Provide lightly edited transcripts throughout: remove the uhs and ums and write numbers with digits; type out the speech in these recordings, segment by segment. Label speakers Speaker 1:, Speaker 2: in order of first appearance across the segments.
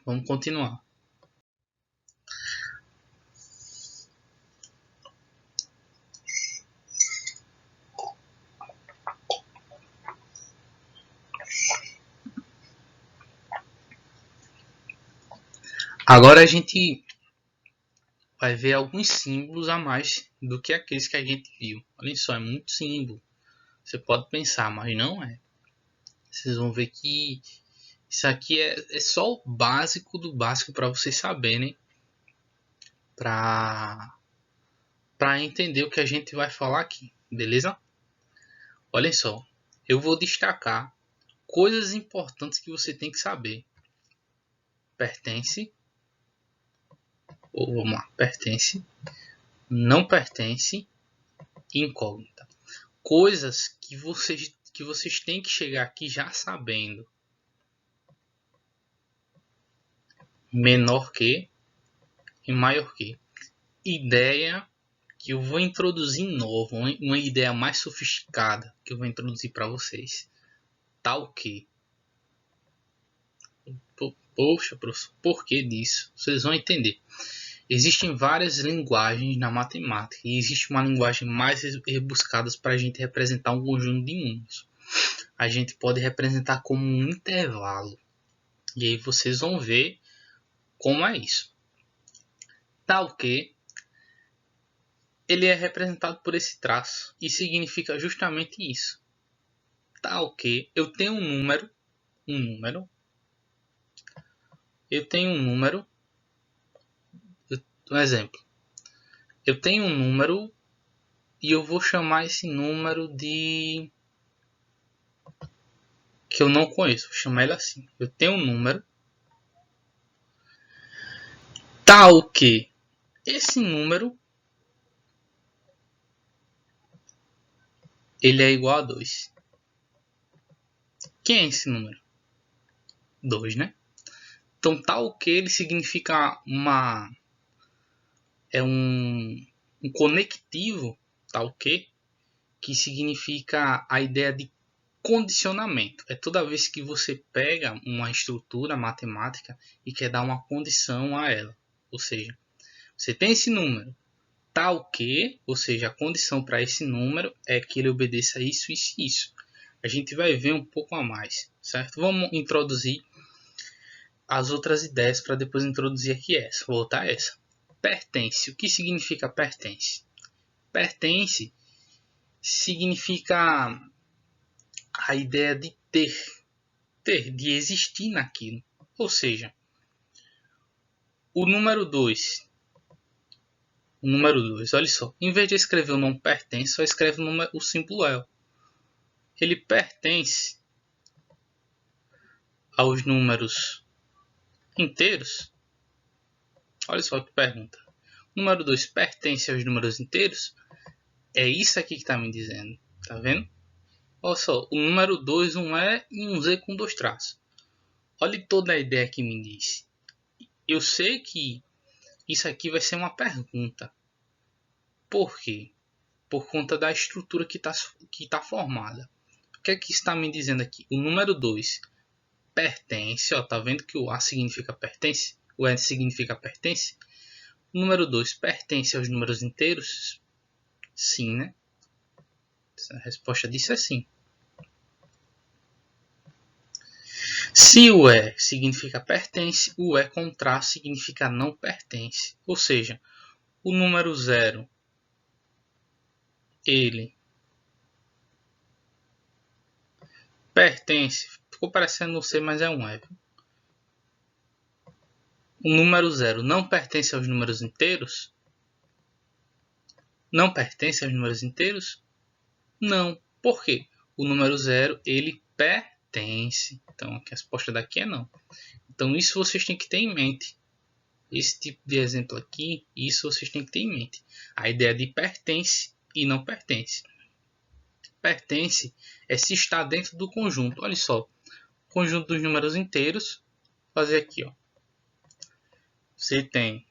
Speaker 1: Vamos continuar. Agora a gente vai ver alguns símbolos a mais do que aqueles que a gente viu. Olha só, é muito símbolo. Você pode pensar, mas não é. Vocês vão ver que isso aqui é só o básico do básico para vocês saberem, para entender o que a gente vai falar aqui, beleza? Olhem só, eu vou destacar coisas importantes que você tem que saber. Pertence, ou vamos lá, pertence, não pertence, incógnita. Coisas que vocês têm que chegar aqui já sabendo. Menor que e maior que. Ideia que eu vou introduzir nova, uma ideia mais sofisticada que eu vou introduzir para vocês. Tal que. Poxa, professor, por que disso? Vocês vão entender. Existem várias linguagens na matemática e existe uma linguagem mais rebuscada para a gente representar um conjunto de números. A gente pode representar como um intervalo. E aí vocês vão ver como é isso. Tal que ele é representado por esse traço e significa justamente isso. Tal que eu tenho um número, eu tenho um número, um exemplo. Eu tenho um número e eu vou chamar esse número de que eu não conheço, vou chamar ele assim. Eu tenho um número tal que esse número ele é igual a 2. Quem é esse número? 2, né? Então tal que ele significa um conectivo, tal que significa a ideia de condicionamento. É toda vez que você pega uma estrutura matemática e quer dar uma condição a ela. Ou seja, você tem esse número, tal que, ou seja, a condição para esse número é que ele obedeça isso, isso e isso. A gente vai ver um pouco a mais, certo? Vamos introduzir as outras ideias para depois introduzir aqui essa, voltar a essa. Pertence. O que significa pertence? Pertence significa a ideia de ter, de existir naquilo. Ou seja, o número 2, olha só, em vez de escrever o não pertence, só escreve o símbolo é. Ele pertence aos números inteiros. Olha só que pergunta. O número 2 pertence aos números inteiros? É isso aqui que está me dizendo. Tá vendo? Olha só, o número 2, um E e um Z com 2 traços. Olha toda a ideia que me diz. Eu sei que isso aqui vai ser uma pergunta. Por quê? Por conta da estrutura que tá formada. O que é que está me dizendo aqui? O número 2 pertence. Ó, tá vendo que o A significa pertence? O E significa pertence? O número 2 pertence aos números inteiros? Sim, né? A resposta disso é sim. Se o E significa pertence, o E com traço significa não pertence. Ou seja, o número 0, ele pertence. Ficou parecendo não ser, mas é um E. O número 0 não pertence aos números inteiros? Não pertence aos números inteiros? Não. Por quê? O número 0, ele pertence. Então, a resposta daqui é não. Então, isso vocês têm que ter em mente. Esse tipo de exemplo aqui, isso vocês têm que ter em mente. A ideia de pertence e não pertence. Pertence é se está dentro do conjunto. Olha só, conjunto dos números inteiros. Vou fazer aqui, ó. Você tem.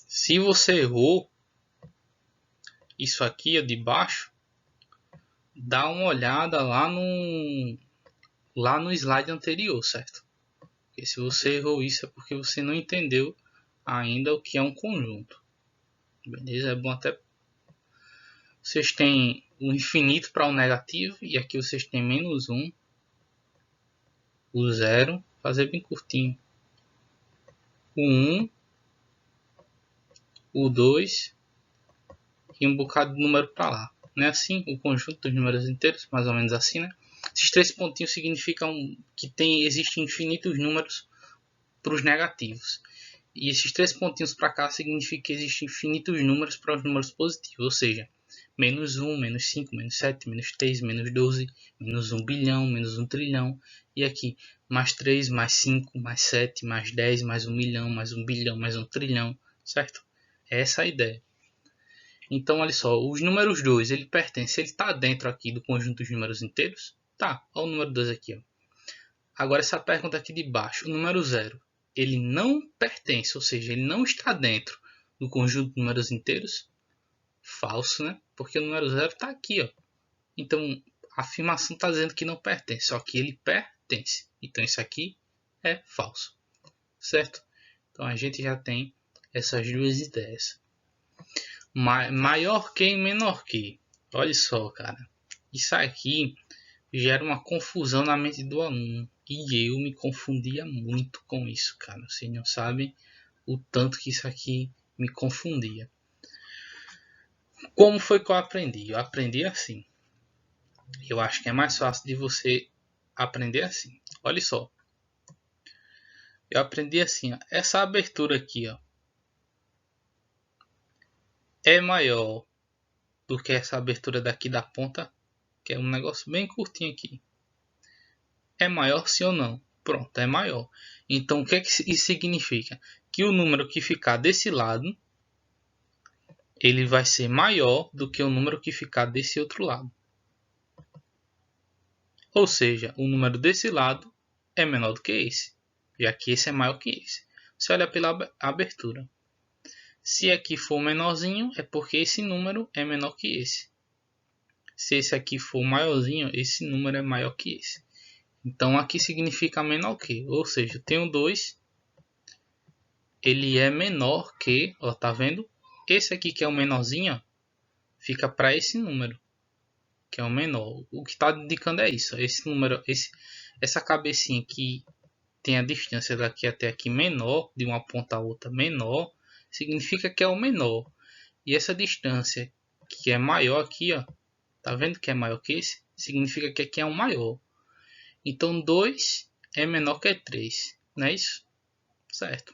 Speaker 1: Se você errou isso aqui ó, de baixo, dá uma olhada lá no slide anterior, certo? Porque se você errou isso é porque você não entendeu ainda o que é um conjunto. Beleza? É bom até... Vocês têm o infinito para o negativo e aqui vocês têm menos 1, o 0, fazer bem curtinho. O 1, o 2 e um bocado de número para lá. Não é assim o conjunto dos números inteiros? Mais ou menos assim, né? Esses 3 pontinhos significam que existem infinitos números para os negativos. E esses 3 pontinhos para cá significa que existem infinitos números para os números positivos. Ou seja, menos 1, menos 5, menos 7, menos 3, menos 12, menos 1 bilhão, menos 1 trilhão. E aqui, mais 3, mais 5, mais 7, mais 10, mais 1 milhão, mais 1 bilhão, mais 1 trilhão. Certo? É essa a ideia. Então, olha só, os números 2, ele pertence, ele está dentro aqui do conjunto dos números inteiros? Tá, olha o número 2 aqui. Ó. Agora, essa pergunta aqui de baixo, o número 0, ele não pertence, ou seja, ele não está dentro do conjunto de números inteiros? Falso, né? Porque o número 0 está aqui. Ó. Então, a afirmação está dizendo que não pertence, só que ele pertence. Então, isso aqui é falso, certo? Então, a gente já tem essas duas ideias. Maior que e menor que. Olha só, cara. Isso aqui gera uma confusão na mente do aluno. E eu me confundia muito com isso, cara. Vocês não sabem o tanto que isso aqui me confundia. Como foi que eu aprendi? Eu aprendi assim. Eu acho que é mais fácil de você aprender assim. Olha só. Eu aprendi assim, ó. Essa abertura aqui, ó, é maior do que essa abertura daqui da ponta, que é um negócio bem curtinho aqui. É maior sim ou não? Pronto, é maior. Então, o que isso significa? Que o número que ficar desse lado, ele vai ser maior do que o número que ficar desse outro lado. Ou seja, o número desse lado é menor do que esse, já que esse é maior que esse. Você olha pela abertura. Se aqui for menorzinho, é porque esse número é menor que esse. Se esse aqui for maiorzinho, esse número é maior que esse. Então aqui significa menor que, ou seja, eu tenho 2, ele é menor que, ó, tá vendo? Esse aqui que é o menorzinho, ó, fica para esse número, que é o menor. O que está indicando é isso, esse número, essa cabecinha que tem a distância daqui até aqui menor, de uma ponta a outra menor, significa que é o menor. E essa distância que é maior aqui, ó, tá vendo que é maior que esse? Significa que aqui é o maior. Então 2 é menor que 3, não é isso? Certo.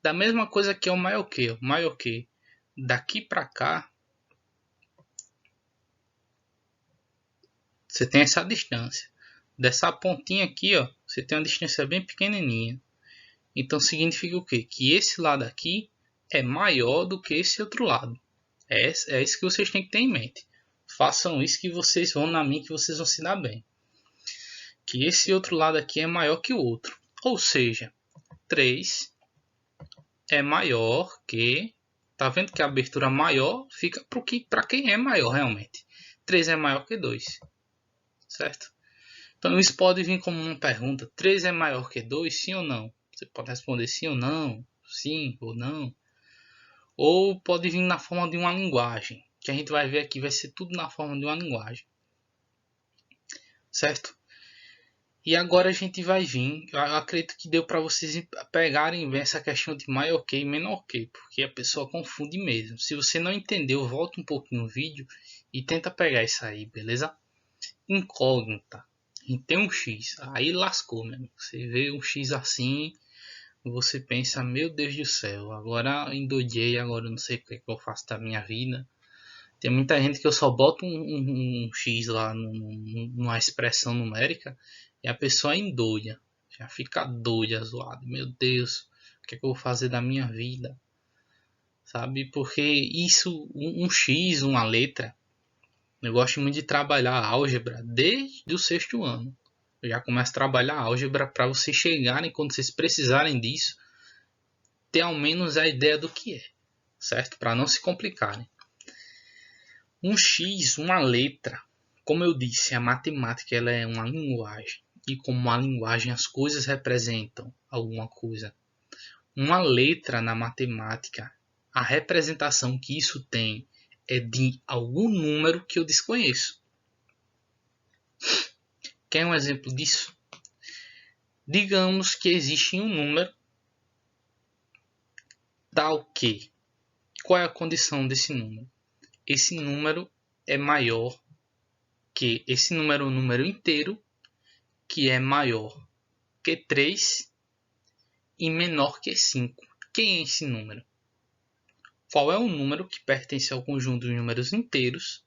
Speaker 1: Da mesma coisa que é o maior que, ó, maior que daqui para cá, você tem essa distância. Dessa pontinha aqui, ó, você tem uma distância bem pequenininha. Então significa o quê? Que esse lado aqui é maior do que esse outro lado. É isso que vocês têm que ter em mente. Façam isso que vocês vão na minha, que vocês vão se dar bem. Que esse outro lado aqui é maior que o outro. Ou seja, 3 é maior que... Tá vendo que a abertura maior fica para quem é maior realmente. 3 é maior que 2. Certo? Então isso pode vir como uma pergunta. 3 é maior que 2, sim ou não? Você pode responder sim ou não. Sim ou não. Ou pode vir na forma de uma linguagem. Que a gente vai ver aqui. Vai ser tudo na forma de uma linguagem. Certo? E agora a gente vai vir, eu acredito que deu para vocês pegarem bem essa questão de maior que e menor que, porque a pessoa confunde mesmo. Se você não entendeu, volta um pouquinho no vídeo e tenta pegar isso aí, beleza? Incógnita. A gente tem um X, aí lascou mesmo. Você vê um X assim, você pensa, meu Deus do céu, agora endoidei, agora eu não sei o que eu faço da minha vida. Tem muita gente que eu só boto um X lá numa expressão numérica e a pessoa endoida. Já fica doida, zoado. Meu Deus, o que é que eu vou fazer da minha vida? Sabe? Porque isso, um X, uma letra, eu gosto muito de trabalhar álgebra desde o 6º ano. Eu já começo a trabalhar álgebra para vocês chegarem, quando vocês precisarem disso, ter ao menos a ideia do que é. Certo? Para não se complicarem. Um X, uma letra, como eu disse, a matemática ela é uma linguagem. e como a linguagem, as coisas representam alguma coisa. Uma letra na matemática, a representação que isso tem é de algum número que eu desconheço. Quer um exemplo disso? Digamos que existe um número tal que. Qual é a condição desse número? Esse número é maior que. Esse número é um número inteiro que é maior que 3 e menor que 5. Quem é esse número? Qual é o número que pertence ao conjunto de números inteiros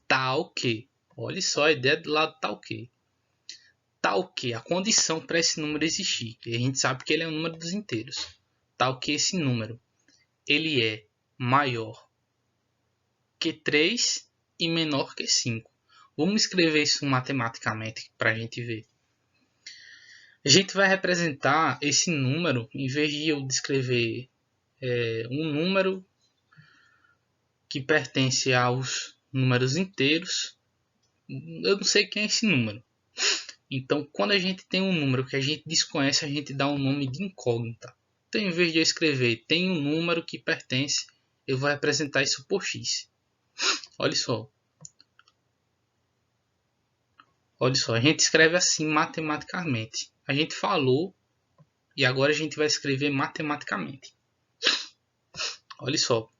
Speaker 1: tal que. Olha só a ideia do lado tal que. Tal que a condição para esse número existir. E a gente sabe que ele é um número dos inteiros. Tal que esse número ele é maior que 3 e menor que 5. Vamos escrever isso matematicamente para a gente ver. A gente vai representar esse número, em vez de eu descrever um número que pertence aos números inteiros, eu não sei quem é esse número. Então, quando a gente tem um número que a gente desconhece, a gente dá um nome de incógnita. Então, em vez de eu escrever tem um número que pertence, eu vou representar isso por x. Olha só. Olha só, a gente escreve assim matematicamente. A gente falou e agora a gente vai escrever matematicamente. Olha só.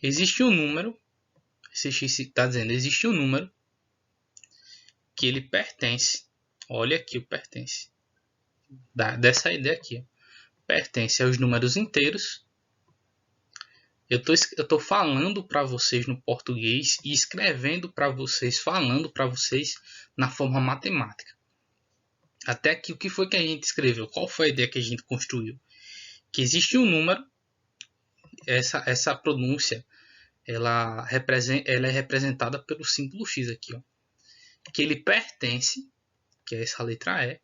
Speaker 1: Existe um número, esse x está dizendo, existe um número que ele pertence. Olha aqui o pertence. Dessa ideia aqui. Pertence aos números inteiros. Eu estou falando para vocês no português e escrevendo para vocês, falando para vocês na forma matemática. Até aqui, o que foi que a gente escreveu? Qual foi a ideia que a gente construiu? Que existe um número, essa pronúncia, ela é representada pelo símbolo X aqui, ó, que ele pertence, que é essa letra E,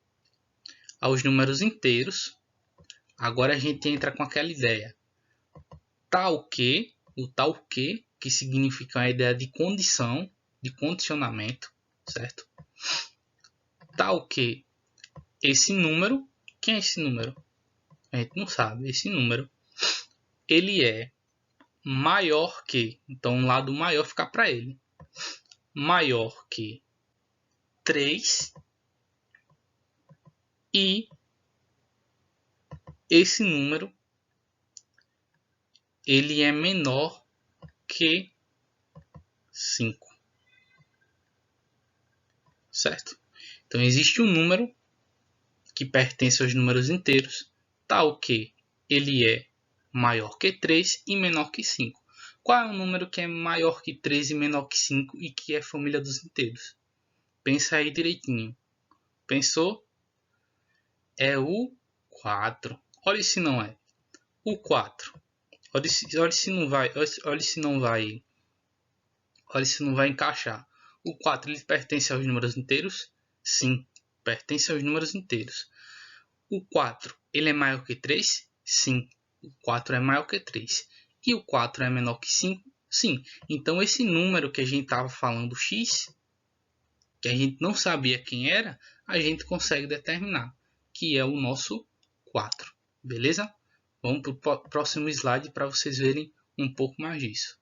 Speaker 1: aos números inteiros. Agora a gente entra com aquela ideia. Tal que, o tal que significa a ideia de condição, de condicionamento, certo? Tal que esse número, quem é esse número? A gente não sabe. Esse número, ele é maior que, então um lado maior fica para ele, maior que 3 e esse número, ele é menor que 5, certo? Então existe um número que pertence aos números inteiros, tal que ele é maior que 3 e menor que 5. Qual é o número que é maior que 3 e menor que 5 e que é família dos inteiros? Pensa aí direitinho. Pensou? É o 4. Olha se não é. O 4. Olha se não vai. Olha se não vai. Olha se não vai encaixar. O 4 ele pertence aos números inteiros? Sim, pertence aos números inteiros. O 4 ele é maior que 3? Sim, o 4 é maior que 3. E o 4 é menor que 5? Sim. Então esse número que a gente estava falando, x, que a gente não sabia quem era, a gente consegue determinar, que é o nosso 4. Beleza? Vamos para o próximo slide para vocês verem um pouco mais disso.